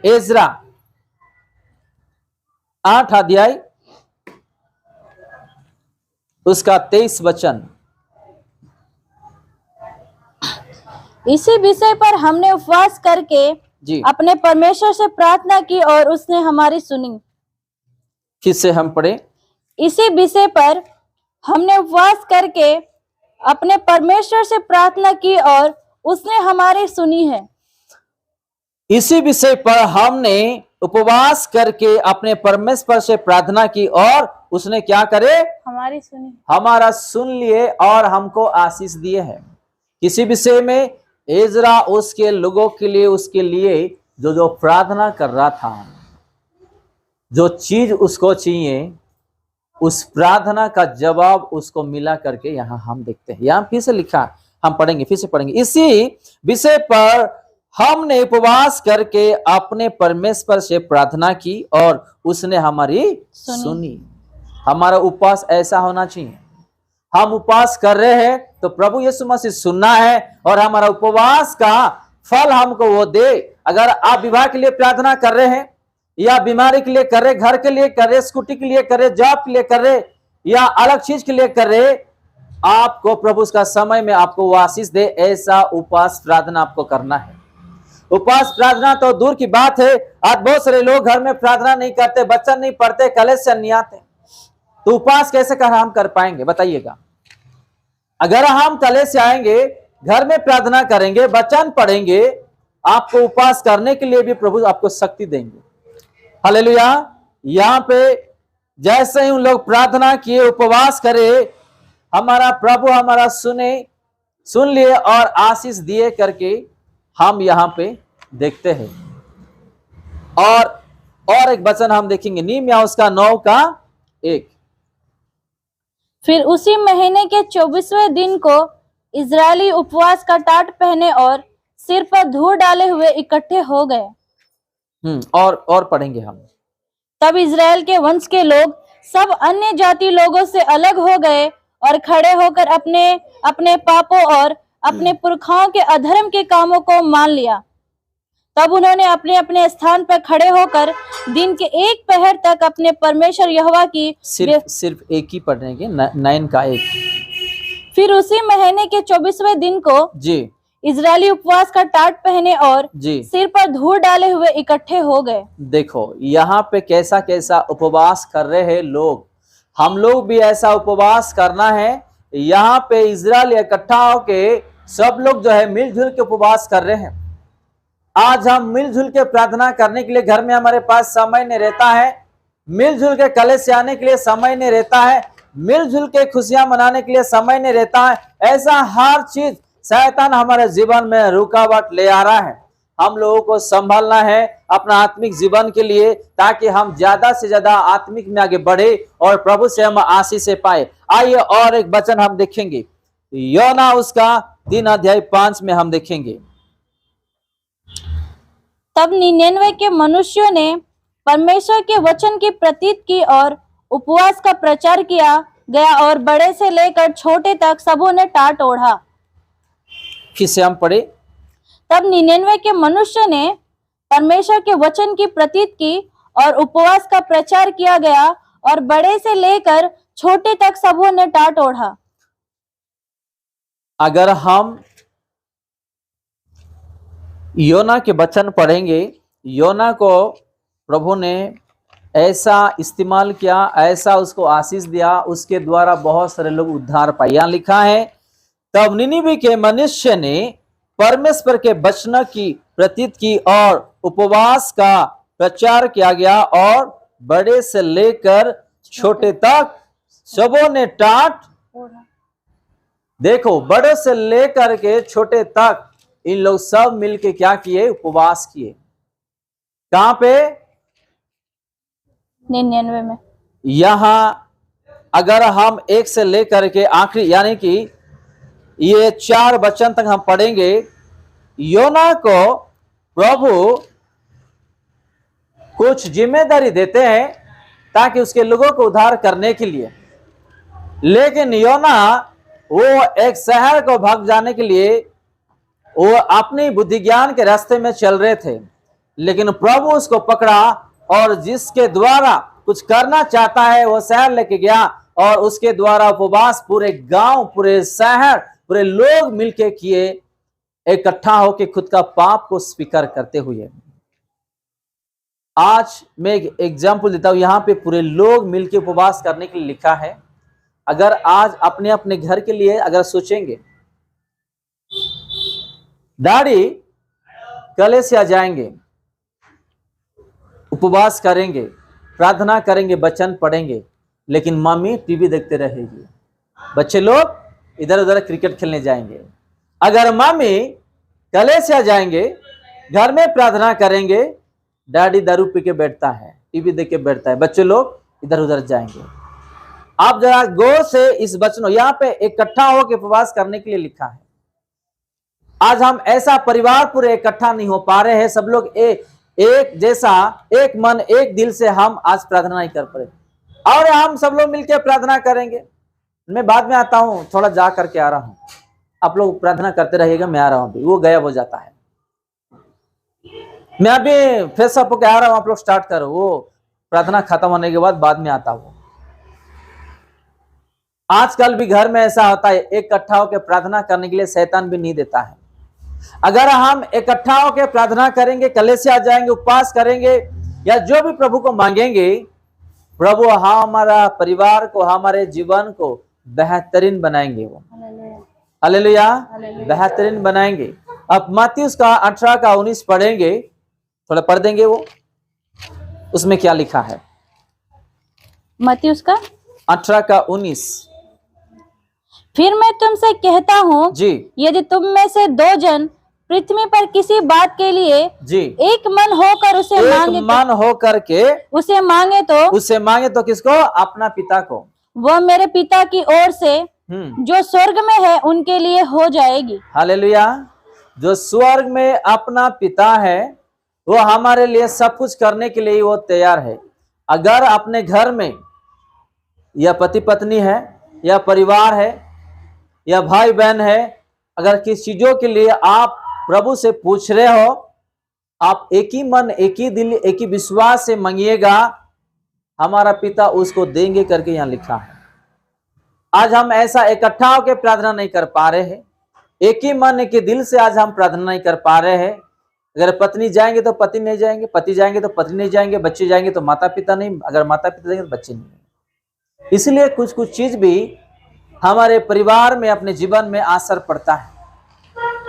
Ezra 8 अध्याय उसका 23 वचन। इसी विषय पर हमने उपवास करके जी अपने परमेश्वर से प्रार्थना की और उसने हमारी सुनी। फिर से हम पढ़े। इसी विषय पर हमने उपवास करके अपने परमेश्वर से प्रार्थना की और उसने हमारी सुनी है। इसी विषय पर हमने उपवास करके अपने परमेश्वर से प्रार्थना की और उसने क्या करे? हमारी सुनी, हमारा सुन लिए और हमको आशीष दिए हैं। किसी विषय में एजरा उसके लोगों के लिए, उसके लिए जो प्रार्थना कर रहा था, जो चीज उसको चाहिए, उस प्रार्थना का जवाब उसको मिला करके यहां हम देखते हैं। यहां फिर से लिखा, हम पढ़ेंगे, फिर से पढ़ेंगे। इसी विषय पर हमने उपवास करके अपने परमेश्वर से प्रार्थना की और उसने हमारी सुनी। हमारा उपवास ऐसा होना चाहिए। हम उपवास कर रहे हैं तो प्रभु यीशु मसीह सुनना है और हमारा उपवास का फल हमको वो दे। अगर आप विवाह के लिए प्रार्थना कर रहे हैं या बीमारी के लिए कर रहे, घर के लिए कर रहे, स्कूटी के लिए कर रहे, जॉब के लिए कर रहे या अलग चीज के लिए कर रहे, आपको प्रभु उसका समय में आपको वो आशीष दे, ऐसा उपवास प्रार्थना आपको करना है। उपवास प्रार्थना तो दूर की बात है। आज बहुत सारे लोग घर में प्रार्थना नहीं करते, बच्चन नहीं पढ़ते, कॉलेज से नहीं आते, तो उपवास कैसे हम कर पाएंगे बताइएगा? अगर हम कॉलेज से आएंगे, घर में प्रार्थना करेंगे, वचन पढ़ेंगे, आपको उपवास करने के लिए भी प्रभु आपको शक्ति देंगे। हालेलुया। यहाँ पे जैसे ही उन लोग प्रार्थना किए, उपवास करे, हमारा प्रभु हमारा सुन लिए और आशीष दिए करके हम यहाँ पे देखते हैं। और एक वचन हम देखेंगे, नीम उसका 9 का 1। फिर उसी महीने के 24वें दिन को इजरायली उपवास का टाट पहने और सिर पर धूल डाले हुए इकट्ठे हो गए। और पढ़ेंगे हम। तब इजराइल के वंश के लोग सब अन्य जाति लोगों से अलग हो गए और खड़े होकर अपने अपने पापों और अपने पुरखाओं के अधर्म के कामों को मान लिया। तब उन्होंने अपने अपने स्थान पर खड़े होकर दिन के 1 पहर तक अपने परमेश्वर यहोवा की सिर्फ एक ही पढ़ेंगे, 9 का 1। फिर उसी महीने के 24वें दिन को जी इजरायली उपवास का टाट पहने और जी सिर पर धूल डाले हुए इकट्ठे हो गए। देखो यहाँ पे कैसा कैसा उपवास कर रहे हैं लोग। हम लोग भी ऐसा उपवास करना है। यहाँ पे इजराइल इकट्ठा होके सब लोग जो है मिलजुल के उपवास कर रहे हैं। आज हम मिलजुल के प्रार्थना करने के लिए घर में हमारे पास समय नहीं रहता है, मिलजुल के कॉलेज से आने के लिए समय नहीं रहता है, मिलजुल के खुशियां मनाने के लिए समय नहीं रहता है। ऐसा हर चीज शैतान हमारे जीवन में रुकावट ले आ रहा है। हम लोगों को संभालना है अपना आत्मिक जीवन के लिए, ताकि हम ज्यादा से ज्यादा आत्मिक में आगे बढ़े और प्रभु से हम आशीष से पाए। आइए और एक वचन हम देखेंगे, योना उसका 3 अध्याय 5 में हम देखेंगे। तब 99 के मनुष्यों ने परमेश्वर के वचन की प्रतीत की और उपवास का प्रचार किया गया और बड़े से लेकर छोटे तक सबों ने टाट ओढ़ा। फिर से हम पढ़े। तब 99 के मनुष्य ने परमेश्वर के वचन की प्रतीत की और उपवास का प्रचार किया गया और बड़े से लेकर छोटे तक सबों ने टाट ओढ़ा। अगर हम योना के वचन पढ़ेंगे, योना को प्रभु ने ऐसा इस्तेमाल किया, ऐसा उसको आशीष दिया, उसके द्वारा बहुत सारे लोग उद्धार पाए। यहाँ लिखा है, तब निनिवे के मनुष्य ने परमेश्वर के वचन की प्रतीत की और उपवास का प्रचार किया गया और बड़े से लेकर छोटे तक सबों ने टाट। देखो, बड़े से लेकर के छोटे तक इन लोग सब मिलके क्या किए? उपवास किए। कहां पे? 99 में। यहां अगर हम 1 से लेकर के आखिरी यानी कि ये 4 वचन तक हम पढ़ेंगे, योना को प्रभु कुछ जिम्मेदारी देते हैं ताकि उसके लोगों को उद्धार करने के लिए। लेकिन योना वो एक शहर को भाग जाने के लिए वो अपनी बुद्धि ज्ञान के रास्ते में चल रहे थे। लेकिन प्रभु उसको पकड़ा और जिसके द्वारा कुछ करना चाहता है वो शहर लेके गया, और उसके द्वारा उपवास पूरे गांव, पूरे शहर, पूरे लोग मिलके किए, इकट्ठा होके खुद का पाप को स्वीकार करते हुए। आज मैं एक एग्जाम्पल देता हूं, यहां पे पूरे लोग मिलके उपवास करने के लिए लिखा है। अगर आज अपने अपने घर के लिए अगर सोचेंगे, डैडी कलीसिया जाएंगे, उपवास करेंगे, प्रार्थना करेंगे, वचन पढ़ेंगे, लेकिन मम्मी टीवी देखते रहेगी, बच्चे लोग इधर उधर क्रिकेट खेलने जाएंगे। अगर मम्मी कलीसिया जाएंगे, घर में प्रार्थना करेंगे, डैडी दारू पी के बैठता है, टीवी देख के बैठता है, बच्चे लोग इधर उधर जाएंगे। आप जरा गौर से इस वचनों, यहाँ पे इकट्ठा होकर उपवास करने के लिए लिखा है। आज हम ऐसा परिवार पूरे इकट्ठा नहीं हो पा रहे हैं, सब लोग एक जैसा, एक मन, एक दिल से हम आज प्रार्थना नहीं कर पाए, और हम सब लोग मिलकर प्रार्थना करेंगे। मैं बाद में आता हूं, थोड़ा जा करके आ रहा हूं, आप लोग प्रार्थना करते रहिएगा, मैं आ रहा हूं, अभी वो गायब हो जाता है। मैं अभी फ्रेश अप होकर आ रहा हूं, आप लोग स्टार्ट करो, वो प्रार्थना खत्म होने के बाद में आता हूं। आजकल भी घर में ऐसा होता है, इकट्ठा होकर प्रार्थना करने के लिए शैतान भी नहीं देता है। अगर हम इकट्ठा होकर प्रार्थना करेंगे, कलीसिया जाएंगे, उपवास करेंगे, या जो भी प्रभु को मांगेंगे, प्रभु हमारा परिवार को, हमारे जीवन को बेहतरीन बनाएंगे। वो हालेलुया, बेहतरीन बनाएंगे। अब मत्ती उसका 18 का 19 पढ़ेंगे, थोड़ा पढ़ देंगे, वो उसमें क्या लिखा है। मत्ती उसका 18 का 19। फिर मैं तुमसे कहता हूँ जी यदि तुम में से 2 जन पृथ्वी पर किसी बात के लिए जी एक मन होकर उसे एक मांगे मन हो करके उससे मांगे तो किसको? अपना पिता को, वह मेरे पिता की ओर से जो स्वर्ग में है उनके लिए हो जाएगी। हालेलुया। जो स्वर्ग में अपना पिता है वो हमारे लिए सब कुछ करने के लिए वो तैयार है। अगर अपने घर में या पति पत्नी है, या परिवार है, या भाई बहन है, अगर किस चीजों के लिए आप प्रभु से पूछ रहे हो, आप एक ही मन, एक ही दिल, एक ही विश्वास से मांगिएगा, हमारा पिता उसको देंगे करके यहाँ लिखा है। आज हम ऐसा इकट्ठा होकर प्रार्थना नहीं कर पा रहे हैं, एक ही मन, एक ही दिल से आज हम प्रार्थना नहीं कर पा रहे हैं। अगर पत्नी जाएंगे तो पति नहीं जाएंगे, पति जाएंगे तो पत्नी नहीं जाएंगे, बच्चे जाएंगे तो माता पिता नहीं, अगर माता पिता जाएंगे तो बच्चे नहीं। इसलिए कुछ कुछ चीज भी हमारे परिवार में, अपने जीवन में असर पड़ता है।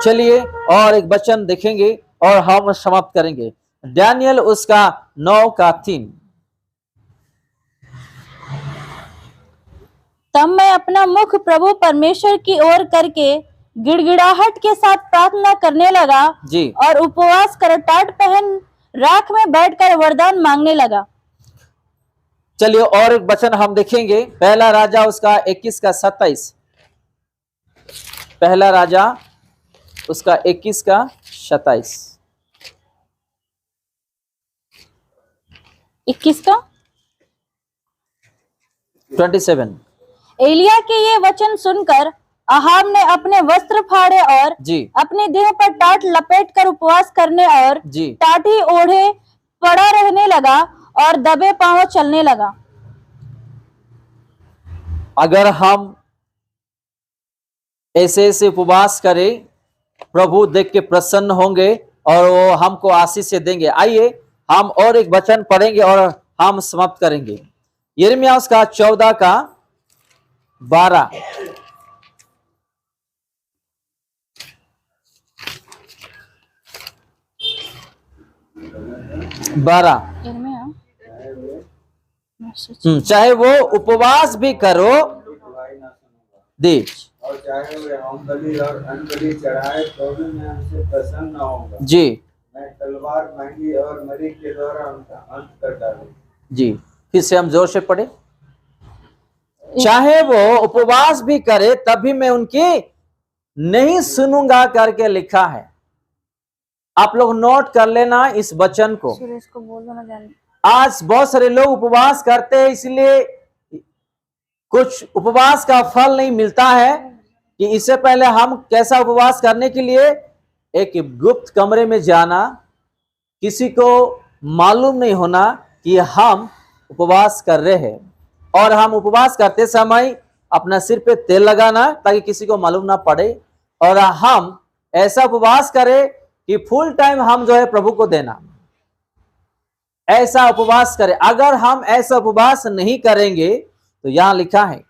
चलिए और एक वचन देखेंगे और हम समाप्त करेंगे। दानियल उसका 9 का 3। तब मैं अपना मुख प्रभु परमेश्वर की ओर करके गिड़गिड़ाहट के साथ प्रार्थना करने लगा जी, और उपवास कर टाट पहन राख में बैठकर वरदान मांगने लगा। चलिए और एक वचन हम देखेंगे, पहला राजा उसका 21 का 27। पहला राजा उसका 21 का 27। 21 का 27। एलिया के ये वचन सुनकर अहाब ने अपने वस्त्र फाड़े और जी अपने देह पर टाट लपेटकर उपवास करने और जी टाटी ओढ़े पड़ा रहने लगा और दबे पांव चलने लगा। अगर हम ऐसे ऐसे उपवास करें, प्रभु देख के प्रसन्न होंगे और वो हमको आशीष से देंगे। आइए हम और एक वचन पढ़ेंगे और हम समाप्त करेंगे। यिर्मयाह उसका 14 का 12। चाहे वो उपवास भी करो दे, और चाहे वे होमबलि और अन्नबलि चढ़ाए तो भी मैं उनसे प्रसन्न न होऊंगा। जी मैं तलवार, महंगी और मरी के द्वारा उनका अंत कर डालूंगा। जी, फिर से हम जोर से पढ़े। चाहे वो उपवास भी करे तभी मैं उनकी नहीं सुनूंगा करके लिखा है। आप लोग नोट कर लेना इस वचन को। सुरेश को बोल दो ना जाने। आज बहुत सारे लोग उपवास करते हैं, इसलिए कुछ उपवास का फल नहीं मिलता है कि इससे पहले हम कैसा उपवास करने के लिए एक गुप्त कमरे में जाना, किसी को मालूम नहीं होना कि हम उपवास कर रहे हैं, और हम उपवास करते समय अपना सिर पे तेल लगाना ताकि किसी को मालूम ना पड़े, और हम ऐसा उपवास करें कि फुल टाइम हम जो है प्रभु को देना, ऐसा उपवास करें। अगर हम ऐसा उपवास नहीं करेंगे तो यहां लिखा है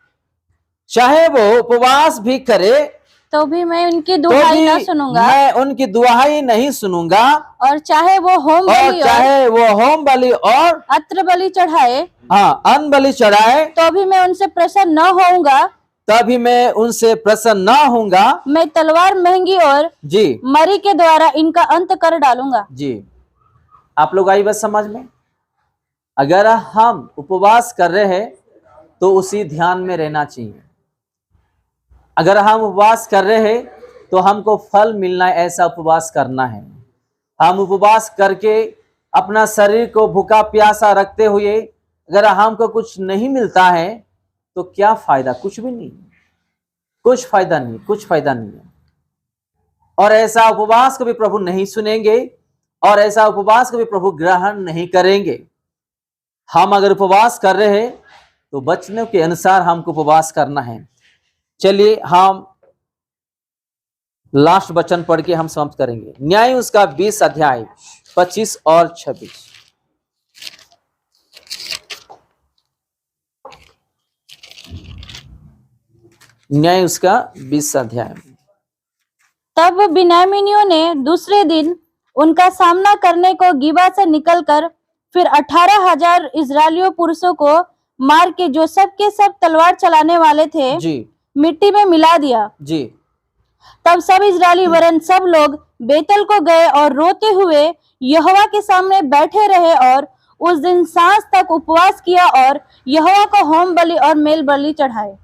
चाहे वो उपवास भी करे तो भी मैं उनकी तो दुहाई भी न सुनूंगा, मैं उनकी दुहाई नहीं सुनूंगा, और चाहे वो होम और बलि और चाहे वो होम बलि और अत्र बलि चढ़ाए अन्न बलि चढ़ाए तो भी मैं उनसे प्रसन्न न होऊंगा। तभी मैं उनसे प्रसन्न ना होऊंगा। मैं तलवार महंगी और जी मरी के द्वारा इनका अंत कर डालूंगा। जी, आप लोग आई बात समझ में? अगर हम उपवास कर रहे हैं तो उसी ध्यान में रहना चाहिए। अगर हम उपवास कर रहे हैं तो हमको फल मिलना है, ऐसा उपवास करना है। हम उपवास करके अपना शरीर को भूखा प्यासा रखते हुए अगर हमको कुछ नहीं मिलता है तो क्या फायदा? कुछ भी नहीं, कुछ फायदा नहीं, कुछ फायदा नहीं है। और ऐसा उपवास कभी प्रभु नहीं सुनेंगे, और ऐसा उपवास कभी प्रभु ग्रहण नहीं करेंगे। हम अगर उपवास कर रहे हैं तो वचनों के अनुसार हमको उपवास करना है। चलिए हम लास्ट वचन पढ़ के हम समाप्त करेंगे। न्याय उसका 20 अध्याय 25 और 26। न्याय उसका 20 अध्याय। तब बिन्यामीनियों ने दूसरे दिन उनका सामना करने को गिबा से निकलकर फिर 18,000 इजरायलियों पुरुषों को मार के जो सब के सब तलवार चलाने वाले थे जी मिट्टी में मिला दिया। जी तब सब इजरायली वरन सब लोग बेतल को गए और रोते हुए यहोवा के सामने बैठे रहे, और उस दिन सांझ तक उपवास किया और यहोवा को होम बलि और मेल बलि चढ़ाए।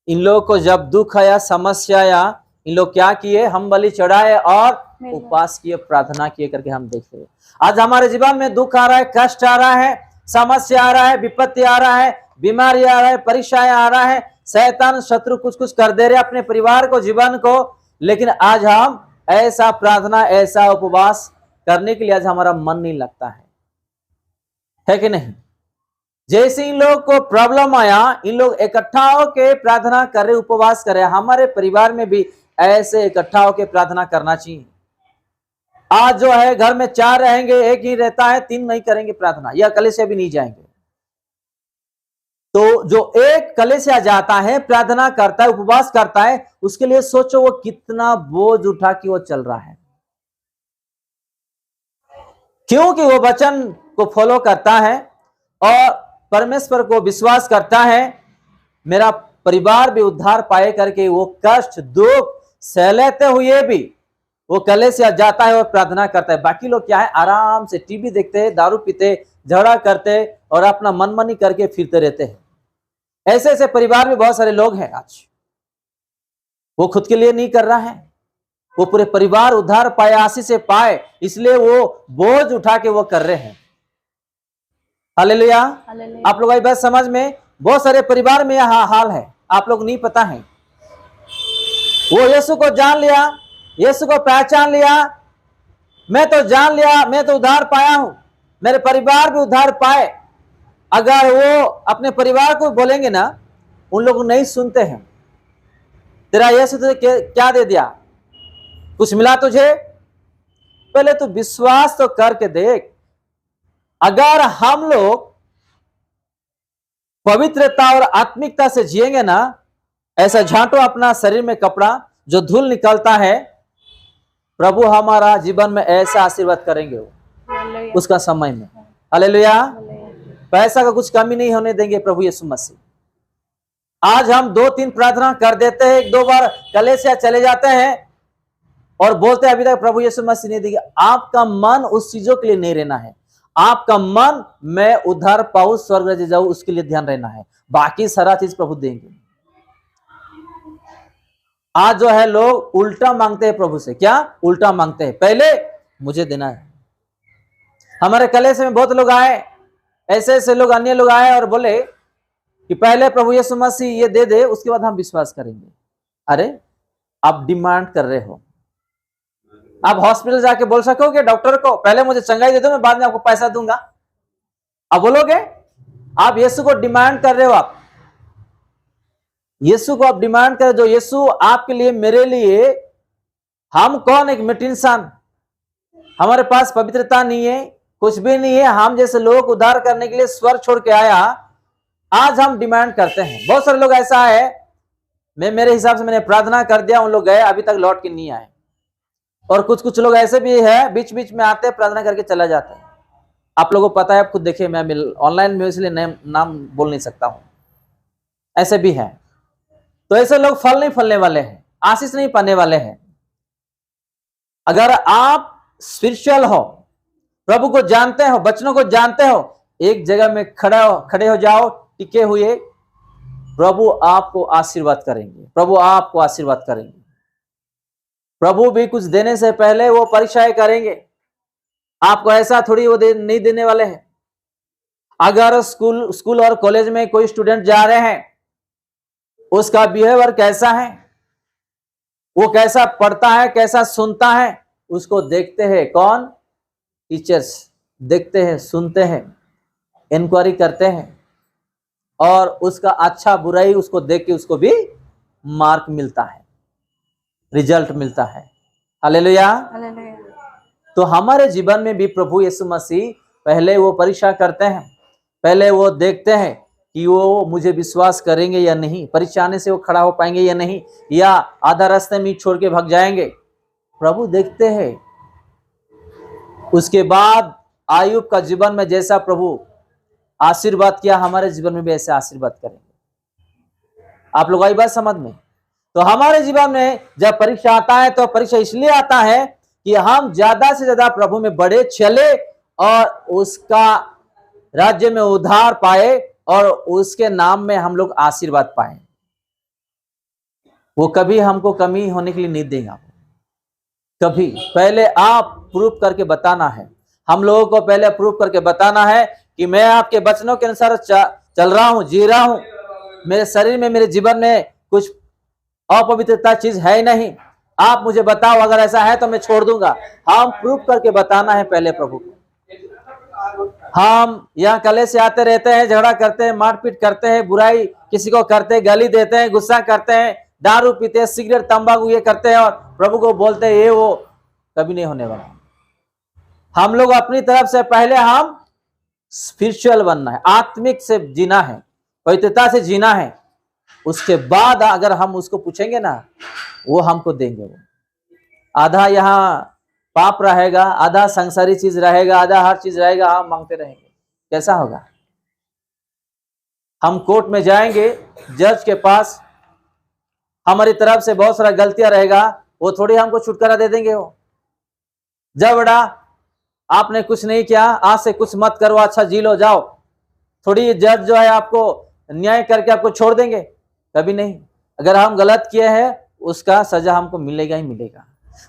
इन लोगों को जब दुख आया, समस्या आया, इन लोग क्या किए? हम बलि चढ़ाए और उपवास किए, प्रार्थना किए करके हम देखते हैं। आज हमारे जीवन में दुख आ रहा है, कष्ट आ रहा है, समस्या आ रहा है, विपत्ति आ रहा है, बीमारी आ रहा है, परीक्षाएं आ रहा है, शैतान शत्रु कुछ कुछ कर दे रहे अपने परिवार को, जीवन को। लेकिन आज हम ऐसा प्रार्थना, ऐसा उपवास करने के लिए आज हमारा मन नहीं लगता है कि नहीं? जैसे इन लोग को प्रॉब्लम आया, इन लोग इकट्ठा होकर प्रार्थना कर रहे, उपवास कर रहे। हमारे परिवार में भी ऐसे इकट्ठा होकर प्रार्थना करना चाहिए। आज जो है घर में 4 रहेंगे, एक ही रहता है, 3 नहीं करेंगे प्रार्थना, या कलीसिया भी नहीं जाएंगे। तो जो एक कलीसिया जाता है, प्रार्थना करता है, उपवास करता है, उसके लिए सोचो वो कितना बोझ उठा के वो चल रहा है, क्योंकि वो वचन को फॉलो करता है और परमेश्वर को विश्वास करता है। मेरा परिवार भी उद्धार पाए करके वो कष्ट दुख सह लेते हुए भी वो कलीसिया जाता है और प्रार्थना करता है। बाकी लोग क्या है? आराम से टीवी देखते हैं, दारू पीते, झगड़ा करते और अपना मनमानी करके फिरते रहते हैं। ऐसे ऐसे परिवार में बहुत सारे लोग हैं आज। वो खुद के लिए नहीं कर रहा है, वो पूरे परिवार उद्धार पाए, आशीष से पाए, इसलिए वो बोझ उठा के वो कर रहे हैं। हालेलुया। आप लोग बात समझ में? बहुत सारे परिवार में यह हाल है, आप लोग नहीं पता है। वो यीशु को जान लिया, यीशु को पहचान लिया, मैं तो जान लिया, मैं तो उद्धार पाया हूं, मेरे परिवार भी उद्धार पाए। अगर वो अपने परिवार को बोलेंगे ना, उन लोग नहीं सुनते हैं। तेरा यीशु तुझे क्या दे दिया? कुछ मिला तुझे? पहले तो विश्वास तो करके देख। अगर हम लोग पवित्रता और आत्मिकता से जिएंगे ना, ऐसा झांटो अपना शरीर में कपड़ा, जो धूल निकलता है, प्रभु हमारा जीवन में ऐसा आशीर्वाद करेंगे उसका समय में। हालेलुया। पैसा का कुछ कमी नहीं होने देंगे प्रभु यीशु मसीह। आज हम 2-3 प्रार्थना कर देते हैं, 1-2 बार कलीसिया चले जाते हैं और बोलते हैं अभी तक प्रभु यीशु मसीह नहीं देंगे। आपका मन उस चीजों के लिए नहीं रहना है। आपका मन मैं उद्धार पाऊं, स्वर्ग राज्य जाऊं, उसके लिए ध्यान रहना है। बाकी सारा चीज प्रभु देंगे। आज जो है लोग उल्टा मांगते हैं प्रभु से। क्या उल्टा मांगते हैं? पहले मुझे देना है। हमारे कलीसिया में बहुत लोग आए, ऐसे ऐसे लोग, अन्य लोग आए और बोले कि पहले प्रभु यीशु मसीह ये दे दे, उसके बाद हम विश्वास करेंगे। अरे आप डिमांड कर रहे हो, आप हॉस्पिटल जाके बोल सकोगे डॉक्टर को पहले मुझे चंगाई दे दो, मैं बाद में आपको पैसा दूंगा? आप बोलोगे? आप यीशु को डिमांड कर रहे हो, आप यीशु को आप डिमांड कर रहे हो, जो यीशु आपके लिए, मेरे लिए, हम कौन, एक मिट्टी इंसान, हमारे पास पवित्रता नहीं है, कुछ भी नहीं है, हम जैसे लोग उद्धार करने के लिए स्वर्ग छोड़ के आया, आज हम डिमांड करते हैं। बहुत सारे लोग ऐसा है, मेरे हिसाब से मैंने प्रार्थना कर दिया, उन लोग गए अभी तक लौट के नहीं आए। और कुछ कुछ लोग ऐसे भी है बीच बीच में आते हैं, प्रार्थना करके चला जाता है। आप लोगों को पता है, आप खुद देखिए, मैं ऑनलाइन में इसलिए नाम बोल नहीं सकता हूं, ऐसे भी है। तो ऐसे लोग फल नहीं फलने वाले हैं, आशीष नहीं पाने वाले हैं। अगर आप स्पिरिचुअल हो, प्रभु को जानते हो, वचनों को जानते हो, एक जगह में खड़े हो जाओ टिके हुए, प्रभु आपको आशीर्वाद करेंगे, प्रभु आपको आशीर्वाद करेंगे। प्रभु भी कुछ देने से पहले वो परीक्षाएं करेंगे, आपको ऐसा थोड़ी वो नहीं देने वाले हैं। अगर स्कूल और कॉलेज में कोई स्टूडेंट जा रहे हैं, उसका बिहेवियर कैसा है, वो कैसा पढ़ता है, कैसा सुनता है, उसको देखते हैं कौन? टीचर्स देखते हैं, सुनते हैं, इंक्वायरी करते हैं, और उसका अच्छा बुराई उसको देख के उसको भी मार्क मिलता है, रिजल्ट मिलता है। हालेलुया। तो हमारे जीवन में भी प्रभु यीशु मसीह पहले वो परीक्षा करते हैं, पहले वो देखते हैं कि वो मुझे विश्वास करेंगे या नहीं, परीक्षा आने से वो खड़ा हो पाएंगे या नहीं, या आधा रास्ते में छोड़ के भाग जाएंगे। प्रभु देखते हैं। उसके बाद आयुब का जीवन में जैसा प्रभु आशीर्वाद किया, हमारे जीवन में भी ऐसे आशीर्वाद करेंगे। आप लोग आई बात समझ में? तो हमारे जीवन में जब परीक्षा आता है, तो परीक्षा इसलिए आता है कि हम ज्यादा से ज्यादा प्रभु में बढ़े चले और उसका राज्य में उद्धार पाए और उसके नाम में हम लोग आशीर्वाद पाए। वो कभी हमको कमी होने के लिए नहीं देगा, कभी। पहले आप प्रूफ करके बताना है, हम लोगों को पहले प्रूफ करके बताना है कि मैं आपके वचनों के अनुसार चल रहा हूं, जी रहा हूं, मेरे शरीर में, मेरे जीवन में कुछ अपवित्रता चीज है ही नहीं। आप मुझे बताओ, अगर ऐसा है तो मैं छोड़ दूंगा। हम प्रूफ करके बताना है पहले प्रभु को। हम यहाँ कले से आते रहते हैं, झगड़ा करते हैं, मारपीट करते हैं, बुराई किसी को करते हैं, गाली देते हैं, गुस्सा करते हैं, दारू पीते हैं, सिगरेट तंबाकू ये करते हैं और प्रभु को बोलते हैं ये वो, कभी नहीं होने वाला। हम लोग अपनी तरफ से पहले हम स्पिरिचुअल बनना है, आत्मिक से जीना है, पवित्रता से जीना है। उसके बाद अगर हम उसको पूछेंगे ना, वो हमको देंगे। वो आधा यहाँ पाप रहेगा, आधा संसारी चीज रहेगा, आधा हर चीज रहेगा, हम मांगते रहेंगे, कैसा होगा? हम कोर्ट में जाएंगे, जज के पास, हमारी तरफ से बहुत सारा गलतियां रहेगा, वो थोड़ी हमको छुटकारा दे देंगे। वो जब बड़ा आपने कुछ नहीं किया, आज से कुछ मत करो, अच्छा जी लो, जाओ, थोड़ी जज जो है आपको न्याय करके आपको छोड़ देंगे, कभी नहीं। अगर हम गलत किए हैं, उसका सजा हमको मिलेगा ही मिलेगा।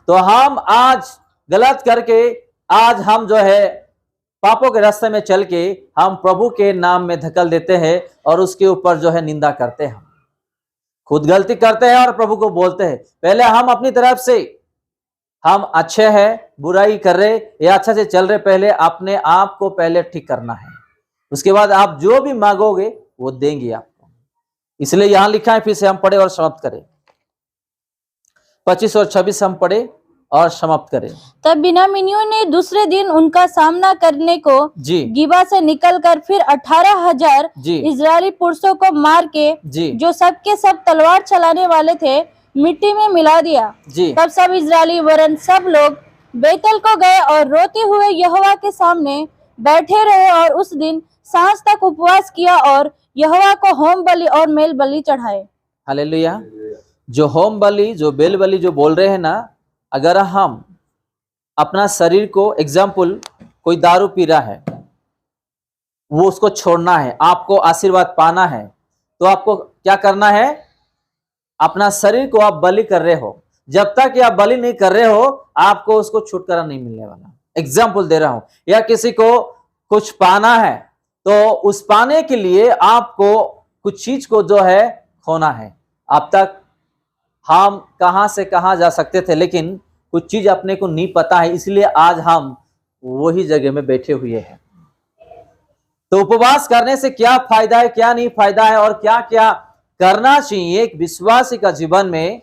तो हम आज गलत करके, आज हम जो है पापों के रास्ते में चल के हम प्रभु के नाम में धकेल देते हैं और उसके ऊपर जो है निंदा करते हैं, खुद गलती करते हैं और प्रभु को बोलते हैं। पहले हम अपनी तरफ से हम अच्छे हैं, बुराई कर रहे या अच्छा से चल रहे, पहले अपने आप को पहले ठीक करना है। उसके बाद आप जो भी मांगोगे वो देंगे आपको। इसलिए यहां लिखा है, फिर से हम पढ़े और समाप्त करें, 25 और 26 हम पढ़े और समाप्त करें। तब बिन्यामीनियों ने दूसरे दिन उनका सामना करने को जी गिबा से निकलकर फिर 18,000 जी इजरायली पुरुषों को मार के, जी जो सबके सब तलवार चलाने वाले थे, मिट्टी में मिला दिया। जी तब सब इजरायली वरन सब लोग बेतल को गए और रोते हुए यहोवा के सामने बैठे रहे और उस दिन सांझ तक उपवास किया और यहोवा को होम बलि और मेल बलि चढ़ाए। हालेलुया। जो होम बलि, जो बेल बलि जो बोल रहे हैं ना, अगर हम अपना शरीर को, एग्जाम्पल कोई दारू पी रहा है, वो उसको छोड़ना है, आपको आशीर्वाद पाना है, तो आपको क्या करना है? अपना शरीर को आप बलि कर रहे हो। जब तक कि आप बलि नहीं कर रहे हो, आपको उसको छुटकारा नहीं मिलने वाला। एग्जाम्पल दे रहा हूं। या किसी को कुछ पाना है, तो उस पाने के लिए आपको कुछ चीज को जो है खोना है। अब तक हम कहां से कहां जा सकते थे, लेकिन कुछ चीज अपने को नहीं पता है, इसलिए आज हम वही जगह में बैठे हुए हैं। तो उपवास करने से क्या फायदा है, क्या नहीं फायदा है, और क्या क्या करना चाहिए एक विश्वासी का जीवन में,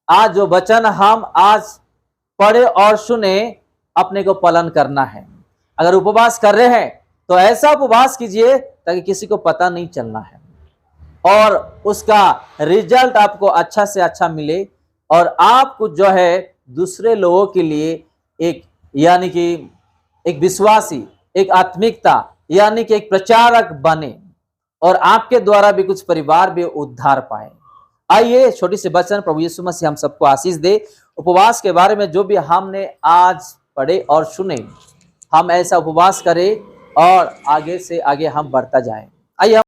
आज जो वचन हम आज पढ़े और सुने अपने को पालन करना है। अगर उपवास कर रहे हैं तो ऐसा उपवास कीजिए ताकि किसी को पता नहीं चलना है, और उसका रिजल्ट आपको अच्छा से अच्छा मिले, और आपको जो है दूसरे लोगों के लिए एक यानी कि एक विश्वासी, एक आत्मिकता यानी कि एक प्रचारक बने, और आपके द्वारा भी कुछ परिवार भी उद्धार पाए। आइए छोटी सी वचन प्रभु यीशु मसीह हम सबको आशीष दे। उपवास के बारे में जो भी हमने आज पढ़े और सुने, हम ऐसा उपवास करें और आगे से आगे हम बढ़ता जाएं। आइए